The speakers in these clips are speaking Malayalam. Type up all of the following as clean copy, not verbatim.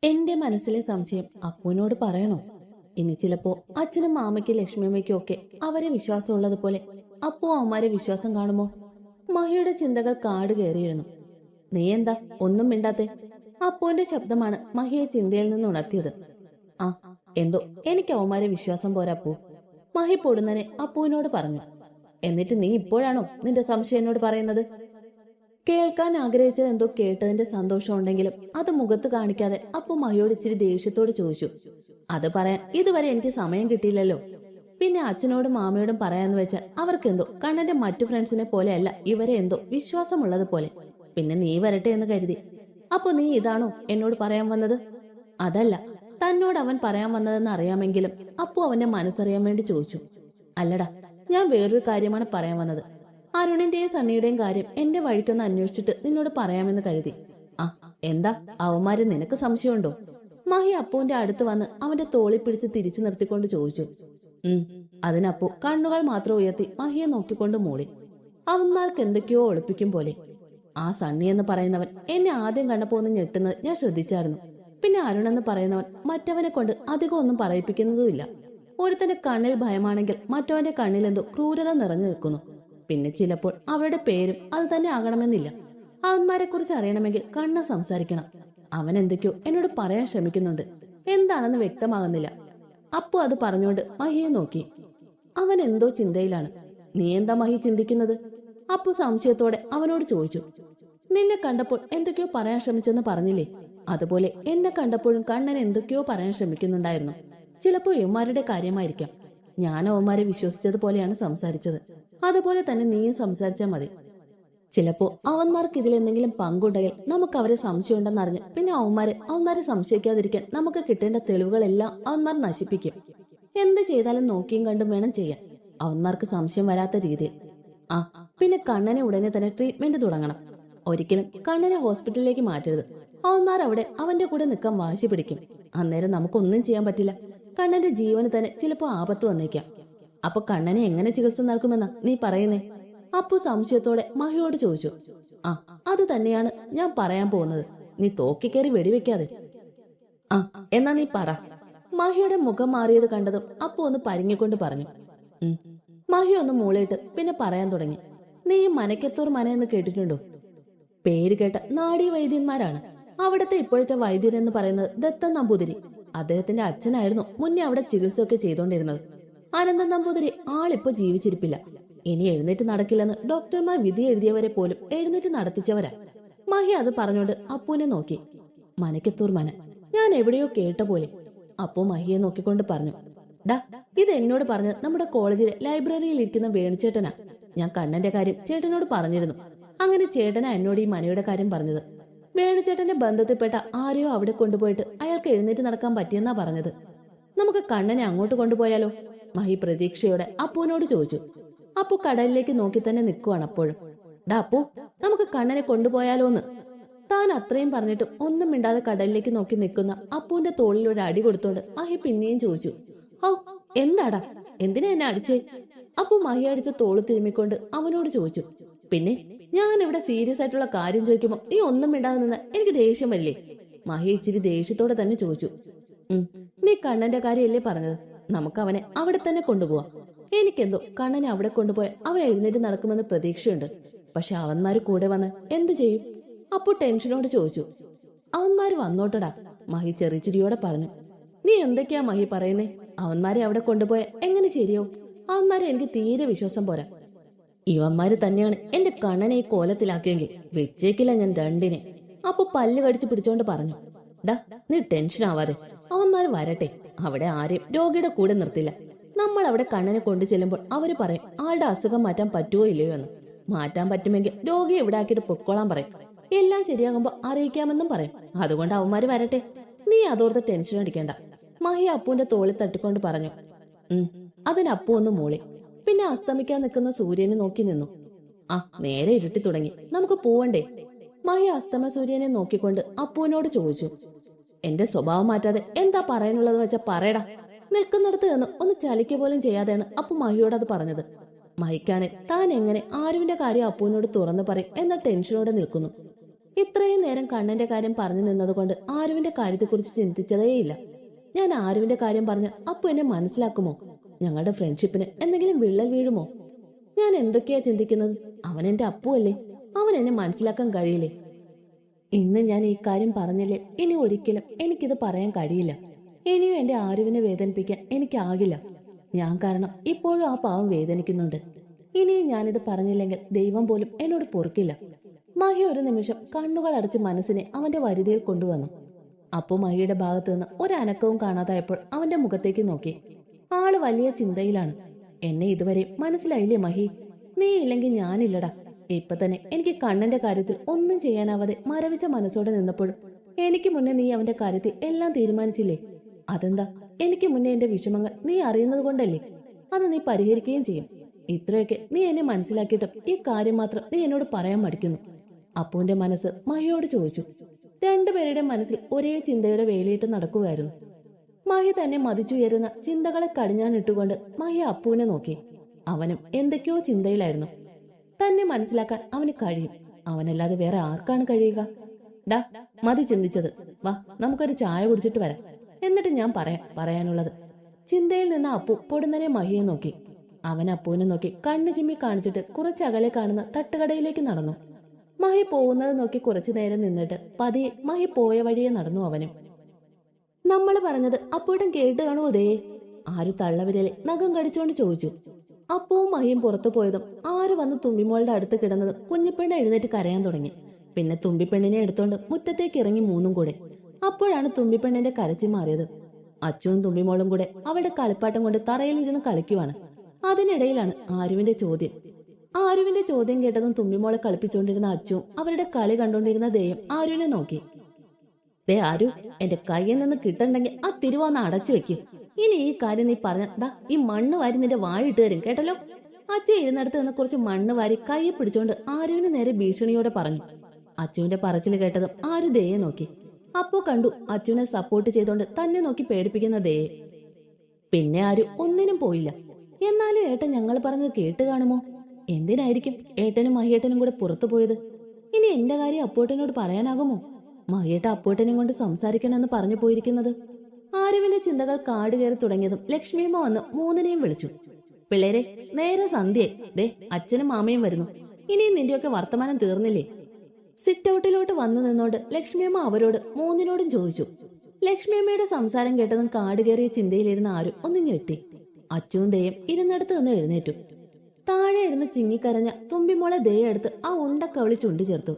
എന്റെ മനസ്സിലെ സംശയം അപ്പുവിനോട് പറയണോ? ഇനി ചിലപ്പോ അച്ഛനും മാമയ്ക്കും ലക്ഷ്മിയമ്മയ്ക്കും ഒക്കെ അവരെ വിശ്വാസമുള്ളതുപോലെ അപ്പു അവന്മാരെ വിശ്വാസം കാണുമോ? മഹിയുടെ ചിന്തകൾ കാട് കയറിയിരുന്നു. നീ എന്താ ഒന്നും മിണ്ടാത്തെ? അപ്പുവിന്റെ ശബ്ദമാണ് മഹിയെ ചിന്തയിൽ നിന്ന് ഉണർത്തിയത്. ആ, എന്തോ എനിക്ക് അവന്മാരെ വിശ്വാസം പോരാ അപ്പു. മഹി പൊടുന്നനെ അപ്പുവിനോട് പറഞ്ഞു. എന്നിട്ട് നീ ഇപ്പോഴാണോ നിന്റെ സംശയം എന്നോട് പറയുന്നത്? കേൾക്കാൻ ആഗ്രഹിച്ചത് എന്തോ കേട്ടതിന്റെ സന്തോഷം ഉണ്ടെങ്കിലും അത് മുഖത്ത് കാണിക്കാതെ അപ്പു മഹിയോട് ഇച്ചിരി ദേഷ്യത്തോട് ചോദിച്ചു. അത് പറയാൻ ഇതുവരെ എനിക്ക് സമയം കിട്ടിയില്ലല്ലോ. പിന്നെ അച്ഛനോടും മാമയോടും പറയാന്ന് വെച്ചാൽ അവർക്കെന്തോ കണ്ണന്റെ മറ്റു ഫ്രണ്ട്സിനെ പോലെയല്ല ഇവരെ എന്തോ വിശ്വാസമുള്ളത് പോലെ. പിന്നെ നീ വരട്ടെ എന്ന് കരുതി. അപ്പൊ നീ ഇതാണോ എന്നോട് പറയാൻ വന്നത്? അതല്ല, തന്നോട് അവൻ പറയാൻ വന്നതെന്ന് അറിയാമെങ്കിലും അപ്പു അവന്റെ മനസ്സറിയാൻ വേണ്ടി ചോദിച്ചു. അല്ലടാ, ഞാൻ വേറൊരു കാര്യമാണ് പറയാൻ വന്നത്. അരുണിന്റെയും സണ്ണിയുടെയും കാര്യം എന്റെ വഴിക്കൊന്ന് അന്വേഷിച്ചിട്ട് നിന്നോട് പറയാമെന്ന് കരുതി. ആ, എന്താ അവന്മാര് നിനക്ക് സംശയമുണ്ടോ? മഹി അപ്പുവിന്റെ അടുത്ത് വന്ന് അവന്റെ തോളി പിടിച്ച് തിരിച്ചു നിർത്തിക്കൊണ്ട് ചോദിച്ചു. അതിനപ്പു കണ്ണുകൾ മാത്രം ഉയർത്തി മഹിയെ നോക്കിക്കൊണ്ട് മൂളി. അവന്മാർക്ക് എന്തൊക്കെയോ ഒളിപ്പിക്കും പോലെ. ആ സണ്ണി എന്ന് പറയുന്നവൻ എന്നെ ആദ്യം കണ്ടപ്പോ ഒന്ന് ഞെട്ടുന്നത് ഞാൻ ശ്രദ്ധിച്ചായിരുന്നു. പിന്നെ അരുണെന്ന് പറയുന്നവൻ മറ്റവനെ കൊണ്ട് അധികം ഒന്നും പറയിപ്പിക്കുന്നതുമില്ല. ഒരുത്തന്റെ കണ്ണിൽ ഭയമാണെങ്കിൽ മറ്റവന്റെ കണ്ണിൽ എന്തോ ക്രൂരത നിറഞ്ഞു നിൽക്കുന്നു. പിന്നെ ചിലപ്പോൾ അവരുടെ പേരും അത് തന്നെ ആകണമെന്നില്ല. അവന്മാരെ കുറിച്ച് അറിയണമെങ്കിൽ കണ്ണ് സംസാരിക്കണം. അവൻ എന്തൊക്കെയോ എന്നോട് പറയാൻ ശ്രമിക്കുന്നുണ്ട്, എന്താണെന്ന് വ്യക്തമാകുന്നില്ല. അപ്പു അത് പറഞ്ഞുകൊണ്ട് മഹിയെ നോക്കി. അവൻ എന്തോ ചിന്തയിലാണ്. നീ എന്താ മഹി ചിന്തിക്കുന്നത്? അപ്പു സംശയത്തോടെ അവനോട് ചോദിച്ചു. നിന്നെ കണ്ടപ്പോൾ എന്തൊക്കെയോ പറയാൻ ശ്രമിച്ചെന്ന് പറഞ്ഞില്ലേ? അതുപോലെ എന്നെ കണ്ടപ്പോഴും കണ്ണൻ എന്തൊക്കെയോ പറയാൻ ശ്രമിക്കുന്നുണ്ടായിരുന്നു. ചിലപ്പോ ഇവന്മാരുടെ കാര്യമായിരിക്കാം. ഞാൻ അവന്മാരെ വിശ്വസിച്ചതുപോലെയാണ് സംസാരിച്ചത്. അതുപോലെ തന്നെ നീയും സംസാരിച്ചാൽ മതി. ചിലപ്പോ അവന്മാർക്ക് ഇതിലെന്തെങ്കിലും പങ്കുണ്ടെങ്കിൽ നമുക്ക് അവരെ സംശയമുണ്ടെന്നറിഞ്ഞ് പിന്നെ അവന്മാരെ സംശയിക്കാതിരിക്കാൻ നമുക്ക് കിട്ടേണ്ട തെളിവുകളെല്ലാം അവന്മാർ നശിപ്പിക്കും. എന്ത് ചെയ്താലും നോക്കിയും കണ്ടും വേണം ചെയ്യാൻ, അവന്മാർക്ക് സംശയം വരാത്ത രീതിയിൽ. ആ, പിന്നെ കണ്ണനെ ഉടനെ തന്നെ ട്രീറ്റ്മെന്റ് തുടങ്ങണം. ഒരിക്കലും കണ്ണനെ ഹോസ്പിറ്റലിലേക്ക് മാറ്റരുത്. അവന്മാർ അവിടെ അവന്റെ കൂടെ നിൽക്കാൻ വാശി പിടിക്കും. അന്നേരം നമുക്കൊന്നും ചെയ്യാൻ പറ്റില്ല. കണ്ണന്റെ ജീവന് തന്നെ ചിലപ്പോ ആപത്ത് വന്നേക്കാം. അപ്പൊ കണ്ണനെ എങ്ങനെ ചികിത്സ നൽകുമെന്നാ നീ പറയുന്നേ? അപ്പു സംശയത്തോടെ മഹിയോട് ചോദിച്ചു. ആ, അത് തന്നെയാണ് ഞാൻ പറയാൻ പോകുന്നത്. നീ തോക്കിക്കേറി വെടിവെക്കാതെ. ആ, എന്നാ നീ പറ. മഹിയുടെ മുഖം മാറിയത് കണ്ടതും അപ്പു ഒന്ന് പരിങ്ങിക്കൊണ്ട് പറഞ്ഞു. മഹി ഒന്ന് മൂളിയിട്ട് പിന്നെ പറയാൻ തുടങ്ങി. നീ മനക്കത്തൂർ മന എന്ന് കേട്ടിട്ടുണ്ടോ? പേര് കേട്ട നാഡീ വൈദ്യന്മാരാണ്. അവിടുത്തെ ഇപ്പോഴത്തെ വൈദ്യൻ എന്ന് പറയുന്നത് ദത്തൻ നമ്പൂതിരി. അദ്ദേഹത്തിന്റെ അച്ഛനായിരുന്നു മുന്നേ അവിടെ ചികിത്സയൊക്കെ ചെയ്തോണ്ടിരുന്നത്. അനന്തൻ നമ്പൂതിരി ആളിപ്പോ ജീവിച്ചിരിപ്പില്ല. ഇനി എഴുന്നേറ്റ് നടക്കില്ലെന്ന് ഡോക്ടർമാർ വിധി എഴുതിയവരെ പോലും എഴുന്നേറ്റ് നടത്തിച്ചവരാ. മഹി അത് പറഞ്ഞോണ്ട് അപ്പുവിനെ നോക്കി. മനക്കത്തൂർ മന ഞാൻ എവിടെയോ കേട്ട പോലെ. അപ്പു മഹിയെ നോക്കിക്കൊണ്ട് പറഞ്ഞു. ഡാ, ഇത് എന്നോട് പറഞ്ഞത് നമ്മുടെ കോളേജിലെ ലൈബ്രറിയിൽ ഇരിക്കുന്ന വേണുചേട്ടനാ. ഞാൻ കണ്ണന്റെ കാര്യം ചേട്ടനോട് പറഞ്ഞിരുന്നു. അങ്ങനെ ചേട്ടനാ എന്നോട് ഈ മനയുടെ കാര്യം പറഞ്ഞത്. വേണുചേട്ടന്റെ ബന്ധത്തിൽപ്പെട്ട ആരെയോ അവിടെ കൊണ്ടുപോയിട്ട് അയാൾക്ക് എഴുന്നേറ്റ് നടക്കാൻ പറ്റിയെന്നാ പറഞ്ഞത്. നമുക്ക് കണ്ണനെ അങ്ങോട്ട് കൊണ്ടുപോയാലോ? മഹി പ്രതീക്ഷയോടെ അപ്പുവിനോട് ചോദിച്ചു. അപ്പു കടലിലേക്ക് നോക്കി തന്നെ നിൽക്കുവാണ് അപ്പോഴും. ഡാ അപ്പു, നമുക്ക് കണ്ണനെ കൊണ്ടുപോയാലോന്ന്. താൻ അത്രയും പറഞ്ഞിട്ടും ഒന്നും മിണ്ടാതെ കടലിലേക്ക് നോക്കി നിൽക്കുന്ന അപ്പുവിന്റെ തോളിൽ ഒരു അടി കൊടുത്തോണ്ട് മഹി പിന്നെയും ചോദിച്ചു. ഔ, എന്താടാ, എന്തിനാ എന്നെ അടിച്ചേ? അപ്പു മഹി അടിച്ച തോള് തിരുമ്മിക്കൊണ്ട് അവനോട് ചോദിച്ചു. പിന്നെ ഞാൻ ഇവിടെ സീരിയസ് ആയിട്ടുള്ള കാര്യം ചോദിക്കുമ്പോ നീ ഒന്നും മിണ്ടാതെ നിന്ന് എനിക്ക് ദേഷ്യം വരില്ലേ? മഹി ഇച്ചിരി ദേഷ്യത്തോടെ തന്നെ ചോദിച്ചു. നീ കണ്ണന്റെ കാര്യമല്ലേ പറഞ്ഞത്? നമുക്ക് അവനെ അവിടെ തന്നെ കൊണ്ടുപോവാം. എനിക്കെന്തോ കണ്ണനെ അവിടെ കൊണ്ടുപോയ അവൻ എഴുന്നേറ്റ് നടക്കുമെന്ന് പ്രതീക്ഷയുണ്ട്. പക്ഷെ അവന്മാര് കൂടെ വന്ന് എന്തു ചെയ്യും? അപ്പു ടെൻഷനോട് ചോദിച്ചു. അവന്മാര് വന്നോട്ടടാ, മഹി ചെറിച്ചിരിയോടെ പറഞ്ഞു. നീ എന്തൊക്കെയാ മഹി പറയുന്നേ? അവന്മാരെ അവിടെ കൊണ്ടുപോയ എങ്ങനെ ശരിയോ? അവന്മാരെ എനിക്ക് തീരെ വിശ്വാസം പോരാ. ഇവന്മാര് തന്നെയാണ് എന്റെ കണ്ണനെ ഈ കോലത്തിലാക്കിയെങ്കിൽ വെച്ചേക്കില്ല ഞാൻ രണ്ടിനെ. അപ്പൊ പല്ല് കടിച്ചു പിടിച്ചോണ്ട് പറഞ്ഞു. ഡാ, നീ ടെൻഷൻ ആവാതെ, അവന്മാര് വരട്ടെ. അവിടെ ആരെയും രോഗിയുടെ കൂടെ നിർത്തില്ല. നമ്മൾ അവിടെ കണ്ണനെ കൊണ്ടു ചെല്ലുമ്പോൾ അവര് പറയും ആളുടെ അസുഖം മാറ്റാൻ പറ്റുമോ ഇല്ലയോ എന്ന്. മാറ്റാൻ പറ്റുമെങ്കിൽ രോഗിയെ ഇവിടെ ആക്കിയിട്ട് പൊക്കോളാൻ പറയും. എല്ലാം ശരിയാകുമ്പോ അറിയിക്കാമെന്നും പറയും. അതുകൊണ്ട് അവന്മാര് വരട്ടെ, നീ അതോർത്ത് ടെൻഷൻ അടിക്കേണ്ട. മഹി അപ്പുവിന്റെ തോളിൽ തട്ടിക്കൊണ്ട് പറഞ്ഞു. അതിനപ്പു ഒന്ന് മൂളി. പിന്നെ അസ്തമിക്കാൻ നിൽക്കുന്ന സൂര്യനെ നോക്കി നിന്നു. ആ, നേരെ ഇരുട്ടി തുടങ്ങി, നമുക്ക് പോവണ്ടേ? മഹി അസ്തമ സൂര്യനെ നോക്കിക്കൊണ്ട് അപ്പുവിനോട് ചോദിച്ചു. എന്റെ സ്വഭാവം മാറ്റാതെ എന്താ പറയാനുള്ളത് വെച്ചാ പറയടാ. നിൽക്കുന്നിടത്ത് നിന്ന് ഒന്ന് ചലിക്ക പോലും ചെയ്യാതെയാണ് അപ്പു മഹിയോട് അത് പറഞ്ഞത്. മഹിക്കാണെ താൻ എങ്ങനെ ആരുവിന്റെ കാര്യം അപ്പുവിനോട് തുറന്നു പറയും എന്ന ടെൻഷനോടെ നിൽക്കുന്നു. ഇത്രയും നേരം കണ്ണന്റെ കാര്യം പറഞ്ഞു നിന്നതുകൊണ്ട് ആരുവിന്റെ കാര്യത്തെക്കുറിച്ച് ചിന്തിച്ചതേയില്ല. ഞാൻ ആരുവിന്റെ കാര്യം പറഞ്ഞ് അപ്പു എന്നെ മനസ്സിലാക്കുമോ? ഞങ്ങളുടെ ഫ്രണ്ട്ഷിപ്പിന് എന്തെങ്കിലും വിള്ളൽ വീഴുമോ? ഞാൻ എന്തൊക്കെയാ ചിന്തിക്കുന്നത്? അവൻ എന്റെ അപ്പുവല്ലേ, അവൻ എന്നെ മനസ്സിലാക്കാൻ കഴിയില്ലേ? ഇന്ന് ഞാൻ ഈ കാര്യം പറഞ്ഞില്ലേ, ഇനി ഒരിക്കലും എനിക്കിത് പറയാൻ കഴിയില്ല. ഇനിയും എന്റെ ആരുവിനെ വേദനിപ്പിക്കാൻ എനിക്കാകില്ല. ഞാൻ കാരണം ഇപ്പോഴും ആ പാവം വേദനിക്കുന്നുണ്ട്. ഇനിയും ഞാനിത് പറഞ്ഞില്ലെങ്കിൽ ദൈവം പോലും എന്നോട് പൊറുക്കില്ല. മഹി ഒരു നിമിഷം കണ്ണുകൾ അടച്ച് മനസ്സിനെ അവന്റെ വരുതിയിൽ കൊണ്ടുവന്നു. അപ്പു മഹിയുടെ ഭാഗത്തു നിന്ന് ഒരനക്കവും കാണാതായപ്പോൾ അവന്റെ മുഖത്തേക്ക് നോക്കി. ആള് വലിയ ചിന്തയിലാണ്. എന്നെ ഇതുവരെ മനസ്സിലായില്ലേ മഹി? നീ ഇല്ലെങ്കിൽ ഞാനില്ലടാ. ഇപ്പൊ തന്നെ എനിക്ക് കണ്ണന്റെ കാര്യത്തിൽ ഒന്നും ചെയ്യാനാവാതെ മരവിച്ച മനസ്സോടെ നിന്നപ്പോഴും എനിക്ക് മുന്നേ നീ അവന്റെ കാര്യത്തിൽ എല്ലാം തീരുമാനിച്ചില്ലേ? അതെന്താ? എനിക്ക് മുന്നേ എന്റെ വിഷമങ്ങൾ നീ അറിയുന്നത് കൊണ്ടല്ലേ? അത് നീ പരിഹരിക്കുകയും ചെയ്യും. ഇത്രയൊക്കെ നീ എന്നെ മനസ്സിലാക്കിയിട്ടും ഈ കാര്യം മാത്രം നീ എന്നോട് പറയാൻ മടിക്കുന്നു. അപ്പുവിന്റെ മനസ്സ് മഹിയോട് ചോദിച്ചു. രണ്ടുപേരുടെ മനസ്സിൽ ഒരേ ചിന്തയുടെ വേലിയിട്ട് നടക്കുകയായിരുന്നു. മഹി തന്നെ മതിച്ചുയരുന്ന ചിന്തകളെ കടിഞ്ഞാണിട്ടുകൊണ്ട് മഹി അപ്പുവിനെ നോക്കി. അവനും എന്തൊക്കെയോ ചിന്തയിലായിരുന്നു. തന്നെ മനസ്സിലാക്കാൻ അവന് കഴിയും. അവനല്ലാതെ വേറെ ആർക്കാണ് കഴിയുക? ഡാ, മതി ചിന്തിച്ചത്. വാ, നമുക്കൊരു ചായ കുടിച്ചിട്ട് വരാം. എന്നിട്ട് ഞാൻ പറയാനുള്ളത്. ചിന്തയിൽ നിന്ന് അപ്പു പൊടുന്നനെ മഹിയെ നോക്കി. അവൻ അപ്പുവിനെ നോക്കി കണ്ണു ചിമ്മി കാണിച്ചിട്ട് കുറച്ചകലെ കാണുന്ന തട്ടുകടയിലേക്ക് നടന്നു. മഹി പോകുന്നത് നോക്കി കുറച്ചു നേരം നിന്നിട്ട് പതിയെ മഹി പോയ വഴിയെ നടന്നു. അവനും നമ്മൾ പറഞ്ഞത് അപ്പൂട്ടൻ കേട്ട് കാണുമോ? ദേ, ആര് തള്ളവിരലെ നഖം കടിച്ചോണ്ട് ചോദിച്ചു. അപ്പവും മഹിയും പുറത്തു പോയതും ആര് വന്ന് തുമ്പിമോളുടെ അടുത്ത് കിടന്നതും കുഞ്ഞിപ്പെണ്ണ് എഴുന്നേറ്റ് കരയാൻ തുടങ്ങി. പിന്നെ തുമ്പിപ്പെണ്ണിനെ എടുത്തോണ്ട് മുറ്റത്തേക്ക് ഇറങ്ങി മൂന്നും കൂടെ. അപ്പോഴാണ് തുമ്പിപ്പെണ്ണിന്റെ കരച്ചി മാറിയത്. അച്ചുവും തുമ്പിമോളും കൂടെ അവളുടെ കളിപ്പാട്ടം കൊണ്ട് തറയിലിരുന്ന് കളിക്കുവാണ്. അതിനിടയിലാണ് ആരുവിന്റെ ചോദ്യം. ആരുവിന്റെ ചോദ്യം കേട്ടതും തുമ്പിമോളെ കളിപ്പിച്ചുകൊണ്ടിരുന്ന അച്ചുവും അവരുടെ കളി കണ്ടുകൊണ്ടിരുന്ന ദയും ആരുവിനെ നോക്കി. ദേ ആരു, എന്റെ കയ്യിൽ നിന്ന് കിട്ടണ്ടെങ്കിൽ ആ തിരുവൊന്ന് അടച്ചു വെക്കും. ഇനി ഈ കാര്യം നീ പറഞ്ഞ ഈ മണ്ണ് വാരി നിന്റെ വായിട്ട് തരും, കേട്ടല്ലോ. അച്ചു ഇരുന്നിടത്ത് നിന്ന് കുറച്ച് മണ്ണ് വാരി കയ്യെ പിടിച്ചോണ്ട് ആരുവിന് നേരെ ഭീഷണിയോടെ പറഞ്ഞു. അച്ചുവിന്റെ പറച്ചിൽ കേട്ടതും ആരു ദയെ നോക്കി. അപ്പോ കണ്ടു അച്ചുവിനെ സപ്പോർട്ട് ചെയ്തോണ്ട് തന്നെ നോക്കി പേടിപ്പിക്കുന്ന ദയെ. പിന്നെ ആരു ഒന്നിനും പോയില്ല. എന്നാലും ഏട്ടൻ ഞങ്ങൾ പറഞ്ഞത് കേട്ട് കാണുമോ? എന്തിനായിരിക്കും ഏട്ടനും മഹിയേട്ടനും കൂടെ പുറത്തു പോയത്? ഇനി എന്റെ കാര്യം അപ്പോട്ടനോട് പറയാനാകുമോ? മഹിയേട്ട അപ്പോട്ടനെയും കൊണ്ട് സംസാരിക്കണമെന്ന് പറഞ്ഞു പോയിരിക്കുന്നത്. ആരുവിന്റെ ചിന്തകൾ കാട് കയറി തുടങ്ങിയതും ലക്ഷ്മിയമ്മ വന്ന് മൂന്നിനെയും വിളിച്ചു. പിള്ളേരെ, നേരെ സന്ധ്യയെ. ദേ, അച്ഛനും മാമയും വരുന്നു. ഇനിയും നിന്റെയൊക്കെ വർത്തമാനം തീർന്നില്ലേ? സിറ്റ് ഔട്ടിലോട്ട് വന്നു നിന്നോണ്ട് ലക്ഷ്മിയമ്മ അവരോട് മൂന്നിനോടും ചോദിച്ചു. ലക്ഷ്മിയമ്മയുടെ സംസാരം കേട്ടതും കാട് കയറിയ ചിന്തയിലിരുന്ന ആരും ഒന്ന് ഞെട്ടി. അച്ചുവും ദയം ഇരുന്നിടത്ത് നിന്ന് എഴുന്നേറ്റു. താഴെ ഇരുന്ന് ചിങ്ങിക്കരഞ്ഞ തുമ്പിമോളെ ദയ എടുത്ത് ആ ഉണ്ടക്കവളി ചുണ്ടു ചേർത്തു.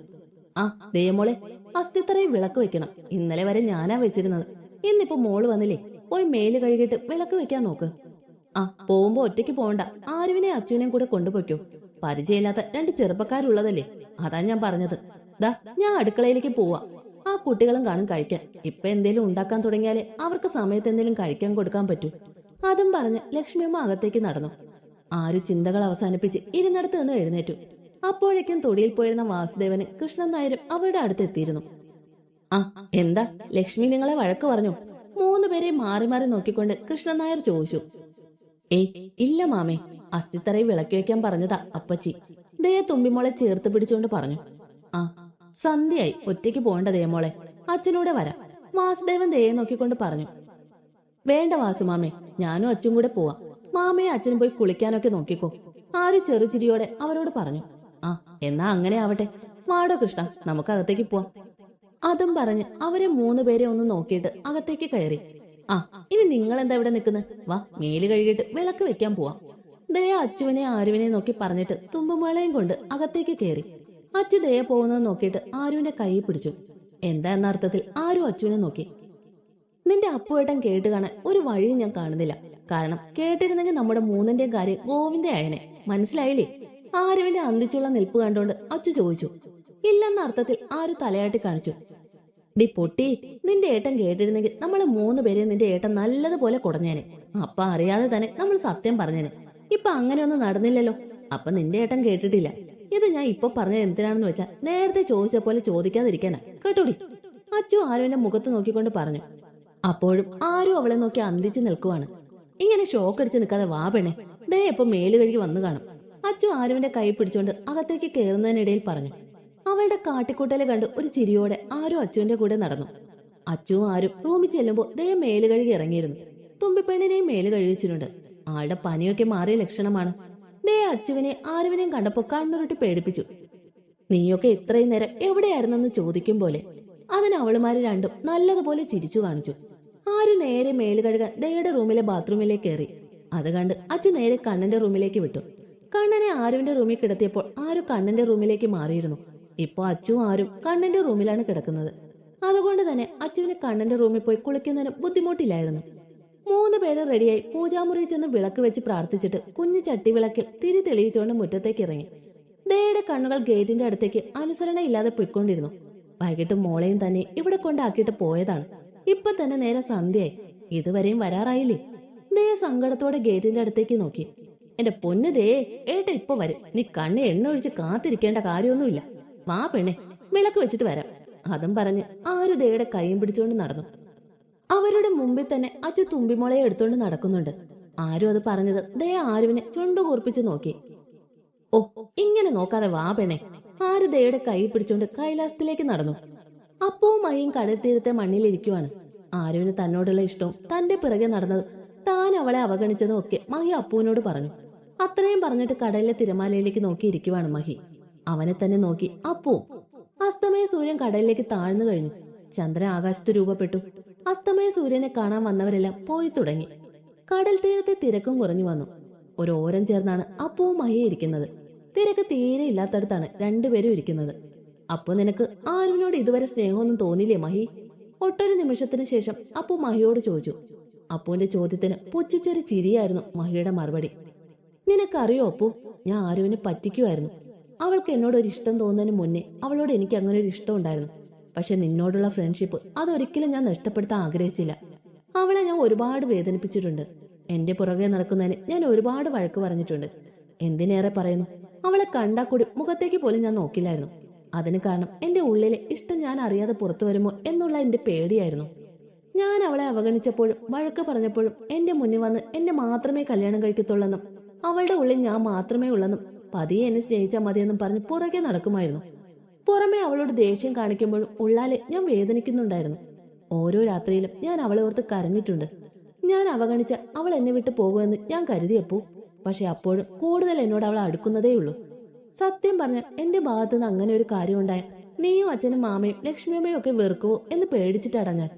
ആ ദയമോളെ, അസ്ഥിത്തറയിൽ വിളക്ക് വെക്കണം. ഇന്നലെ വരെ ഞാനാ വെച്ചിരുന്നത്. ഇന്നിപ്പോ മോള് വന്നില്ലേ, പോയി മേല് കഴുകിയിട്ട് വിളക്ക് വെക്കാൻ നോക്ക്. ആ, പോകുമ്പോ ഒറ്റയ്ക്ക് പോകണ്ട. ആരുവിനെ അച്ചുവിനെയും കൂടെ കൊണ്ടുപോയ്ക്കോ. പരിചയമില്ലാത്ത രണ്ട് ചെറുപ്പക്കാരുള്ളതല്ലേ, അതാ ഞാൻ പറഞ്ഞത്. ദാ, ഞാൻ അടുക്കളയിലേക്ക് പോവാ. ആ കുട്ടികളും കാണും കഴിക്കാൻ. ഇപ്പൊ എന്തേലും ഉണ്ടാക്കാൻ തുടങ്ങിയാലേ അവർക്ക് സമയത്ത് എന്തെങ്കിലും കഴിക്കാൻ കൊടുക്കാൻ പറ്റൂ. അതും പറഞ്ഞ് ലക്ഷ്മിയമ്മ അകത്തേക്ക് നടന്നു. ആര് ചിന്തകൾ അവസാനിപ്പിച്ച് ഇരുന്നിടത്ത് നിന്ന് എഴുന്നേറ്റു. അപ്പോഴേക്കും തൊടിയിൽ പോയിരുന്ന വാസുദേവനും കൃഷ്ണൻ നായരും അവരുടെ അടുത്തെത്തിയിരുന്നു. ആ, എന്താ ലക്ഷ്മി നിങ്ങളെ വഴക്ക് പറഞ്ഞു? മൂന്നുപേരെ മാറി മാറി നോക്കിക്കൊണ്ട് കൃഷ്ണൻ നായർ ചോദിച്ചു. ഏയ് ഇല്ല മാമേ, അസ്ഥിത്തറയിൽ വിളക്കി വെക്കാൻ പറഞ്ഞതാ അപ്പച്ചി. ദയ തുമ്പിമോളെ ചേർത്ത് പിടിച്ചുകൊണ്ട് പറഞ്ഞു. ആ, സന്ധ്യയായി, ഒറ്റയ്ക്ക് പോകണ്ട ദയമോളെ, അച്ഛനൂടെ വരാം. വാസുദേവൻ ദയെ നോക്കിക്കൊണ്ട് പറഞ്ഞു. വേണ്ട വാസുമാമേ, ഞാനും അച്ഛനും കൂടെ പോവാം. മാമയെ അച്ഛനും പോയി കുളിക്കാനൊക്കെ നോക്കിക്കോ. ആര് ചെറുചിരിയോടെ അവരോട് പറഞ്ഞു. ആ, എന്നാ അങ്ങനെ ആവട്ടെ. വാടോ കൃഷ്ണ, നമുക്ക് അകത്തേക്ക് പോവാം. അതും പറഞ്ഞ് അവരെ മൂന്നുപേരെ ഒന്ന് നോക്കിയിട്ട് അകത്തേക്ക് കയറി. ആ, ഇനി നിങ്ങൾ എന്താ ഇവിടെ നിൽക്കുന്നത്? വാ, മേല് കഴുകിയിട്ട് വിളക്ക് വെക്കാൻ പോവാം. ദയ അച്ചുവിനെ ആരുവിനെ നോക്കി പറഞ്ഞിട്ട് തുമ്പുമേളയും കൊണ്ട് അകത്തേക്ക് കയറി. അച്ചു ദയ പോകുന്നത് നോക്കിയിട്ട് ആരുവിന്റെ കൈ പിടിച്ചു. എന്താ എന്ന അർത്ഥത്തിൽ ആരു അച്ചുവിനെ നോക്കി. നിന്റെ അപ്പുവേട്ടൻ കേട്ട് കാണാൻ ഒരു വഴിയും ഞാൻ കാണുന്നില്ല. കാരണം കേട്ടിരുന്നെങ്കിൽ നമ്മുടെ മൂന്നിന്റെയും കാര്യം ഗോവിന്ദ ആയനെ. മനസ്സിലായില്ലേ? ആരുവിന്റെ അന്തിച്ചുള്ള നിൽപ്പ് കണ്ടുകൊണ്ട് അച്ചു ചോദിച്ചു. ഇല്ലെന്ന അർത്ഥത്തിൽ ആരു തലയാട്ടി കാണിച്ചു. ഡി പൊട്ടി, നിന്റെ ഏട്ടൻ കേട്ടിരുന്നെങ്കിൽ നമ്മള് മൂന്നുപേരെ നിന്റെ ഏട്ടൻ നല്ലതുപോലെ കുടഞ്ഞേനെ. അപ്പ അറിയാതെ തന്നെ നമ്മൾ സത്യം പറഞ്ഞേനെ. ഇപ്പൊ അങ്ങനെയൊന്നും നടന്നില്ലല്ലോ. അപ്പൊ നിന്റെ ഏട്ടൻ കേട്ടിട്ടില്ല. ഇത് ഞാൻ ഇപ്പൊ പറഞ്ഞത് എന്തിനാണെന്ന് വെച്ചാൽ നേരത്തെ ചോദിച്ച പോലെ ചോദിക്കാതിരിക്കാനാ, കേട്ടോടി. അച്ചു ആരുവിന്റെ മുഖത്ത് നോക്കിക്കൊണ്ട് പറഞ്ഞു. അപ്പോഴും ആരും അവളെ നോക്കി അന്തിച്ച് നിൽക്കുവാണ്. ഇങ്ങനെ ഷോക്ക് അടിച്ച് നിൽക്കാതെ വാ പെണ്ണെ, ദേ ഇപ്പൊ മേല് കഴുകി വന്നു കാണും. അച്ചു ആരുവിന്റെ കൈ പിടിച്ചോണ്ട് അകത്തേക്ക് കയറുന്നതിനിടയിൽ പറഞ്ഞു. അവളുടെ കാട്ടിക്കൂട്ടല് കണ്ട് ഒരു ചിരിയോടെ ആരും അച്ചുവിന്റെ കൂടെ നടന്നു. അച്ചുവും ആരും റൂമിൽ ചെല്ലുമ്പോ ദേ മേല് കഴുകി ഇറങ്ങിയിരുന്നു. തുമ്പിപ്പെണ്ണിനെയും മേല് കഴുകിച്ചിട്ടുണ്ട്. ആളുടെ പനിയൊക്കെ മാറിയ ലക്ഷണമാണ്. ദേ അച്ചുവിനെ ആരുവിനെയും കണ്ടപ്പോ കണ്ണുരുട്ടി പേടിപ്പിച്ചു. നീയൊക്കെ ഇത്രയും നേരം എവിടെയായിരുന്നെന്ന് ചോദിക്കും പോലെ. അതിന് അവളുമാര് രണ്ടും നല്ലതുപോലെ ചിരിച്ചു കാണിച്ചു. ആരു നേരെ മേല് കഴുകാൻ ദയുടെ റൂമിലെ ബാത്റൂമിലേക്ക് കയറി. അത് കണ്ട് അച്ചു നേരെ കണ്ണന്റെ റൂമിലേക്ക് വിട്ടു. കണ്ണനെ ആരുവിന്റെ റൂമിൽ കിടത്തിയപ്പോൾ ആരു കണ്ണന്റെ റൂമിലേക്ക് മാറിയിരുന്നു. ഇപ്പൊ അച്ചുവും ആരും കണ്ണന്റെ റൂമിലാണ് കിടക്കുന്നത്. അതുകൊണ്ട് തന്നെ അച്ചുവിന് കണ്ണന്റെ റൂമിൽ പോയി കുളിക്കുന്നതിന് ബുദ്ധിമുട്ടില്ലായിരുന്നു. 3 പേരും റെഡിയായി പൂജാമുറിയിൽ ചെന്ന് വിളക്ക് വെച്ച് പ്രാർത്ഥിച്ചിട്ട് കുഞ്ഞു ചട്ടിവിളക്കിൽ തിരി തെളിയിച്ചുകൊണ്ട് മുറ്റത്തേക്ക് ഇറങ്ങി. ദയുടെ കണ്ണുകൾ ഗേറ്റിന്റെ അടുത്തേക്ക് അനുസരണയില്ലാതെ പൊയ്ക്കൊണ്ടിരുന്നു. വൈകിട്ട് മോളെയും തന്നെ ഇവിടെ കൊണ്ടാക്കിയിട്ട് പോയതാണ്. ഇപ്പൊ തന്നെ നേരെ സന്ധ്യയായി. ഇതുവരെയും വരാറായില്ലേ? ദയ സങ്കടത്തോടെ ഗേറ്റിന്റെ അടുത്തേക്ക് നോക്കി. എന്റെ പൊന്നു ദേ, ഏട്ട ഇപ്പൊ വരും. നീ കണ്ണ് എണ്ണ ഒഴിച്ച് കാത്തിരിക്കേണ്ട കാര്യമൊന്നുമില്ല. വാ പെണ്ണെ, വിളക്ക് വെച്ചിട്ട് വരാം. അതും പറഞ്ഞ് ആരു ദയുടെ കൈയും പിടിച്ചുകൊണ്ട് നടന്നു. അവരുടെ മുമ്പിൽ തന്നെ അച്ചു തുമ്പിമോളയെ എടുത്തോണ്ട് നടക്കുന്നുണ്ട്. ആരും അത് പറഞ്ഞത് ദയ ആരുവിനെ ചുണ്ടു കൂർപ്പിച്ചു നോക്കി. ഓ, ഇങ്ങനെ നോക്കാതെ വാ പെണ്ണെ. ആര് ദയുടെ കൈ പിടിച്ചോണ്ട് കൈലാസത്തിലേക്ക് നടന്നു. അപ്പവും മഹിയും കടൽ തീരത്തെ മണ്ണിലിരിക്കുവാണ്. ആരുവിന് തന്നോടുള്ള ഇഷ്ടവും തന്റെ പിറകെ നടന്നതും താൻ അവളെ അവഗണിച്ചതും ഒക്കെ മഹി അപ്പുവിനോട് പറഞ്ഞു. അത്രയും പറഞ്ഞിട്ട് കടലിലെ തിരമാലയിലേക്ക് നോക്കിയിരിക്കുവാണ് മഹി. അവനെ തന്നെ നോക്കി അപ്പുവും. അസ്തമയ സൂര്യൻ കടലിലേക്ക് താഴ്ന്നു കഴിഞ്ഞു. ചന്ദ്രൻ ആകാശത്ത് രൂപപ്പെട്ടു. അസ്തമയ സൂര്യനെ കാണാൻ വന്നവരെല്ലാം പോയി തുടങ്ങി. കടൽ തീരത്തെ തിരക്കും കുറഞ്ഞു വന്നു. ഒരു ഓരം ചേർന്നാണ് അപ്പുവും മഹിയും ഇരിക്കുന്നത്. തിരക്ക് തീരെ ഇല്ലാത്തടത്താണ് രണ്ടുപേരും ഇരിക്കുന്നത്. അപ്പു, നിനക്ക് ആരുവിനോട് ഇതുവരെ സ്നേഹമൊന്നും തോന്നിയില്ലേ മഹി? ഒട്ടൊരു നിമിഷത്തിന് ശേഷം അപ്പു മഹിയോട് ചോദിച്ചു. അപ്പുവിന്റെ ചോദ്യത്തിന് പുച്ഛിച്ചൊരു ചിരിയായിരുന്നു മഹിയുടെ മറുപടി. നിനക്കറിയോ അപ്പു, ഞാൻ ആരുവിനെ പറ്റിക്കുമായിരുന്നു. അവൾക്ക് എന്നോട് ഒരു ഇഷ്ടം തോന്നുന്നതിന് മുന്നേ അവളോട് എനിക്ക് അങ്ങനെ ഒരു ഇഷ്ടം ഉണ്ടായിരുന്നു. പക്ഷെ നിന്നോടുള്ള ഫ്രണ്ട്ഷിപ്പ് അതൊരിക്കലും ഞാൻ നഷ്ടപ്പെടുത്താൻ ആഗ്രഹിച്ചില്ല. അവളെ ഞാൻ ഒരുപാട് വേദനിപ്പിച്ചിട്ടുണ്ട്. എന്റെ പുറകെ നടക്കുന്നതിന് ഞാൻ ഒരുപാട് വഴക്ക് പറഞ്ഞിട്ടുണ്ട്. എന്തിനേറെ പറയുന്നു, അവളെ കണ്ടാ കൂടി മുഖത്തേക്ക് പോലും ഞാൻ നോക്കില്ലായിരുന്നു. അതിന് കാരണം എന്റെ ഉള്ളിലെ ഇഷ്ടം ഞാൻ അറിയാതെ പുറത്തു വരുമോ എന്നുള്ള എന്റെ പേടിയായിരുന്നു. ഞാൻ അവളെ അവഗണിച്ചപ്പോഴും വഴക്ക് പറഞ്ഞപ്പോഴും എന്റെ മുന്നിൽ വന്ന് എന്നെ മാത്രമേ കല്യാണം കഴിക്കത്തുള്ളെന്നും അവളുടെ ഉള്ളിൽ ഞാൻ മാത്രമേ ഉള്ളെന്നും പതിയെ എന്നെ സ്നേഹിച്ചാൽ മതിയെന്നും പറഞ്ഞ് പുറകെ നടക്കുമായിരുന്നു. പുറമെ അവളോട് ദേഷ്യം കാണിക്കുമ്പോഴും ഉള്ളാലെ ഞാൻ വേദനിക്കുന്നുണ്ടായിരുന്നു. ഓരോ രാത്രിയിലും ഞാൻ അവളെ ഓർത്ത് കരഞ്ഞിട്ടുണ്ട്. ഞാൻ അവഗണിച്ച അവൾ എന്നെ വിട്ടു പോകുമെന്ന് ഞാൻ കരുതിയപ്പോ, പക്ഷെ അപ്പോഴും കൂടുതൽ എന്നോട് അവൾ അടുക്കുന്നതേയുള്ളൂ. സത്യം പറഞ്ഞ എന്റെ ഭാഗത്തുനിന്ന് അങ്ങനെ ഒരു കാര്യം ഉണ്ടായ നീയും അച്ഛനും മാമയും ലക്ഷ്മിയമ്മയും ഒക്കെ വെറുക്കുവോ എന്ന് പേടിച്ചിട്ടാടാ ഞാൻ.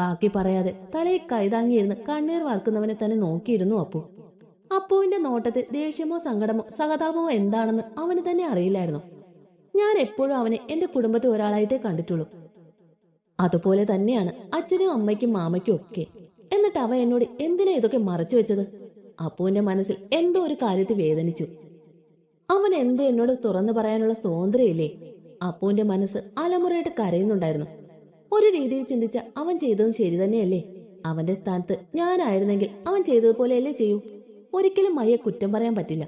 ബാക്കി പറയാതെ തലയിൽ കൈതാങ്ങിയിരുന്ന് കണ്ണീർ വാർക്കുന്നവനെ തന്നെ നോക്കിയിരുന്നു അപ്പു. അപ്പുവിന്റെ നോട്ടത്തിൽ ദേഷ്യമോ സങ്കടമോ സഹതാപമോ എന്താണെന്ന് അവന് തന്നെ അറിയില്ലായിരുന്നു. ഞാൻ എപ്പോഴും അവനെ എന്റെ കുടുംബത്തെ ഒരാളായിട്ടേ കണ്ടിട്ടുള്ളൂ. അതുപോലെ തന്നെയാണ് അച്ഛനും അമ്മയ്ക്കും മാമയ്ക്കും ഒക്കെ. എന്നിട്ട് അവ എന്നോട് എന്തിനാ ഇതൊക്കെ മറച്ചു വെച്ചത്? അപ്പുവിന്റെ മനസ്സിൽ എന്തോ ഒരു കാര്യത്തിൽ വേദനിച്ചു. അവൻ എന്തോ എന്നോട് തുറന്നു പറയാനുള്ള സ്വാതന്ത്ര്യമില്ലേ? അപ്പുവിന്റെ മനസ്സ് അലമുറയായിട്ട് കരയുന്നുണ്ടായിരുന്നു. ഒരു രീതിയിൽ ചിന്തിച്ച അവൻ ചെയ്തതും ശരി തന്നെയല്ലേ? അവന്റെ സ്ഥാനത്ത് ഞാനായിരുന്നെങ്കിൽ അവൻ ചെയ്തതുപോലെയല്ലേ ചെയ്യൂ? ഒരിക്കലും മഹിയെ കുറ്റം പറയാൻ പറ്റില്ല.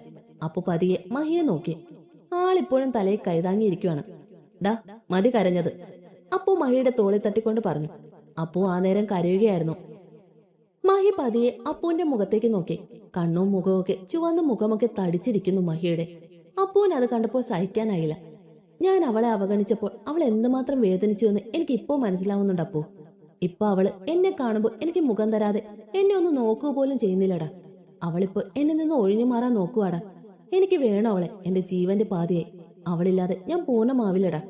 അപ്പു പതിയെ മഹിയെ നോക്കി. ആളിപ്പോഴും തലയിൽ കൈതാങ്ങിയിരിക്കുവാണ്. ഡാ, മതി കരഞ്ഞത്, അപ്പു മഹിയുടെ തോളിൽ തട്ടിക്കൊണ്ട് പറഞ്ഞു. അപ്പു ആ നേരം കരയുകയായിരുന്നു. മഹി പതിയെ അപ്പുവിന്റെ മുഖത്തേക്ക് നോക്കി. കണ്ണും മുഖമൊക്കെ ചുവന്ന മുഖമൊക്കെ തടിച്ചിരിക്കുന്നു മഹിയുടെ. അപ്പുവിന് അത് കണ്ടപ്പോൾ സഹിക്കാനായില്ല. ഞാൻ അവളെ അവഗണിച്ചപ്പോൾ അവൾ എന്തുമാത്രം വേദനിച്ചു എന്ന് എനിക്ക് ഇപ്പോ മനസ്സിലാവുന്നുണ്ട് അപ്പു. ഇപ്പൊ അവള് എന്നെ കാണുമ്പോൾ എനിക്ക് മുഖം തരാതെ എന്നെ ഒന്ന് നോക്കുക പോലും ചെയ്യുന്നില്ലടാ. അവളിപ്പോ എന്നെ നിന്ന് ഒഴിഞ്ഞു മാറാൻ നോക്കുവാടാ. എനിക്ക് വേണം അവളെ, എന്റെ ജീവന്റെ പാതിയായി. അവളില്ലാതെ ഞാൻ പൂർണ്ണമാവില്ലടാ.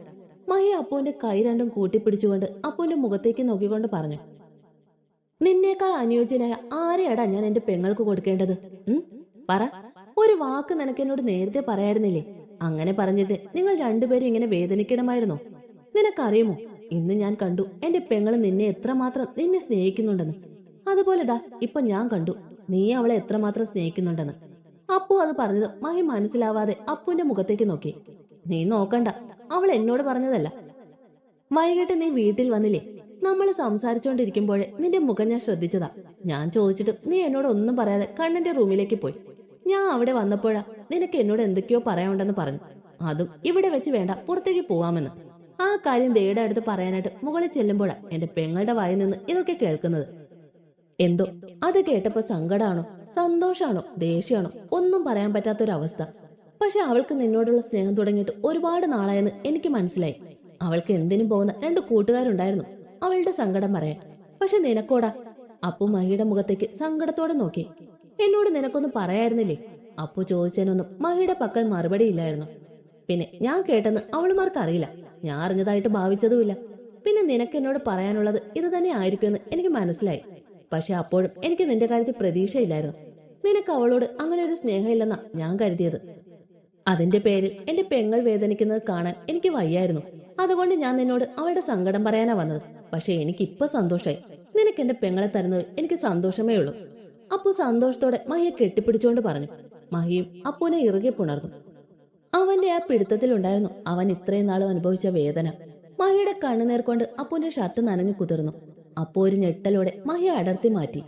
മഹി അപ്പുവിന്റെ കൈ രണ്ടും കൂട്ടിപ്പിടിച്ചുകൊണ്ട് അപ്പുവിന്റെ മുഖത്തേക്ക് നോക്കിക്കൊണ്ട് പറഞ്ഞു. നിന്നേക്കാൾ അനുയോജ്യനായ ആരെയാടാ ഞാൻ എന്റെ പെങ്ങൾക്ക് കൊടുക്കേണ്ടത്? പറ. ഒരു വാക്ക് നിനക്ക് എന്നോട് നേരത്തെ പറയായിരുന്നില്ലേ? അങ്ങനെ പറഞ്ഞിട്ട് നിങ്ങൾ രണ്ടുപേരും ഇങ്ങനെ വേദനിക്കണമായിരുന്നോ? നിനക്കറിയുമോ, ഇന്ന് ഞാൻ കണ്ടു എന്റെ പെങ്ങള് നിന്നെ എത്രമാത്രം നിന്നെ സ്നേഹിക്കുന്നുണ്ടെന്ന്. അതുപോലെ ദാ ഇപ്പൊ ഞാൻ കണ്ടു നീ അവളെ എത്രമാത്രം സ്നേഹിക്കുന്നുണ്ടെന്ന്. അപ്പു അത് പറഞ്ഞത് മഹി മനസ്സിലാവാതെ അപ്പുവിന്റെ മുഖത്തേക്ക് നോക്കി. നീ നോക്കണ്ട, അവൾ എന്നോട് പറഞ്ഞതല്ല. വൈകിട്ട് നീ വീട്ടിൽ വന്നില്ലേ? നമ്മൾ സംസാരിച്ചോണ്ടിരിക്കുമ്പോഴേ നിന്റെ മുഖം ഞാൻ ശ്രദ്ധിച്ചതാ. ഞാൻ ചോദിച്ചിട്ട് നീ എന്നോട് ഒന്നും പറയാതെ കണ്ണന്റെ റൂമിലേക്ക് പോയി. ഞാൻ അവിടെ വന്നപ്പോഴാ നിനക്ക് എന്നോട് എന്തൊക്കെയോ പറയാനുണ്ടെന്ന് പറഞ്ഞു. അതും ഇവിടെ വെച്ച് വേണ്ട, പുറത്തേക്ക് പോവാമെന്ന്. ആ കാര്യം ദേയുടെ അടുത്ത് പറയാനായിട്ട് മുകളിൽ ചെല്ലുമ്പോഴാ എന്റെ പെങ്ങളുടെ വായിൽ നിന്ന് ഇതൊക്കെ കേൾക്കുന്നത്. എന്തോ അത് കേട്ടപ്പോ സങ്കടാണോ സന്തോഷാണോ ദേഷ്യാണോ ഒന്നും പറയാൻ പറ്റാത്തൊരവസ്ഥ. പക്ഷെ അവൾക്ക് നിന്നോടുള്ള സ്നേഹം തുടങ്ങിയിട്ട് ഒരുപാട് നാളായെന്ന് എനിക്ക് മനസ്സിലായി. അവൾക്ക് എന്തിനും പോകുന്ന 2 കൂട്ടുകാരുണ്ടായിരുന്നു അവളുടെ സങ്കടം പറയാൻ. പക്ഷെ നിനക്കോടാ? അപ്പു മഹിയുടെ മുഖത്തേക്ക് സങ്കടത്തോടെ നോക്കി. എന്നോട് നിനക്കൊന്നും പറയായിരുന്നില്ലേ? അപ്പു ചോദിച്ചതിനൊന്നും മഹിയുടെ പക്കൽ മറുപടിയില്ലായിരുന്നു. പിന്നെ ഞാൻ കേട്ടെന്ന് അവളുമാർക്ക് അറിയില്ല, ഞാൻ അറിഞ്ഞതായിട്ട് ഭാവിച്ചതുമില്ല. പിന്നെ നിനക്ക് എന്നോട് പറയാനുള്ളത് ഇത് തന്നെ ആയിരിക്കുമെന്ന് എനിക്ക് മനസ്സിലായി. പക്ഷെ അപ്പോഴും എനിക്ക് നിന്റെ കാര്യത്തിൽ പ്രതീക്ഷയില്ലായിരുന്നു. നിനക്ക് അവളോട് അങ്ങനെ ഒരു സ്നേഹമില്ലെന്നാ ഞാൻ കരുതിയത്. അതിന്റെ പേരിൽ എന്റെ പെങ്ങൾ വേദനിക്കുന്നത് കാണാൻ എനിക്ക് വയ്യായിരുന്നു. അതുകൊണ്ട് ഞാൻ നിന്നോട് അവളുടെ സങ്കടം പറയാനാ വന്നത്. പക്ഷെ എനിക്കിപ്പൊ സന്തോഷമായി. നിനക്ക് എന്റെ പെങ്ങളെ തരുന്നത് എനിക്ക് സന്തോഷമേ ഉള്ളൂ. അപ്പു സന്തോഷത്തോടെ മഹിയെ കെട്ടിപ്പിടിച്ചുകൊണ്ട് പറഞ്ഞു. മഹിയും അപ്പുവിനെ ഇറുകെ പുണർന്നു. അവന്റെ ആ പിടുത്തത്തിലുണ്ടായിരുന്നു അവൻ ഇത്രയും നാളും അനുഭവിച്ച വേദന. മഹിയുടെ കണ്ണുനീർ കൊണ്ട് അപ്പുവിന്റെ ഷർട്ട് നനഞ്ഞു കുതിർന്നു. അപ്പു ഒരു ഞെട്ടലോടെ മഹിയെ അടർത്തി മാറ്റി.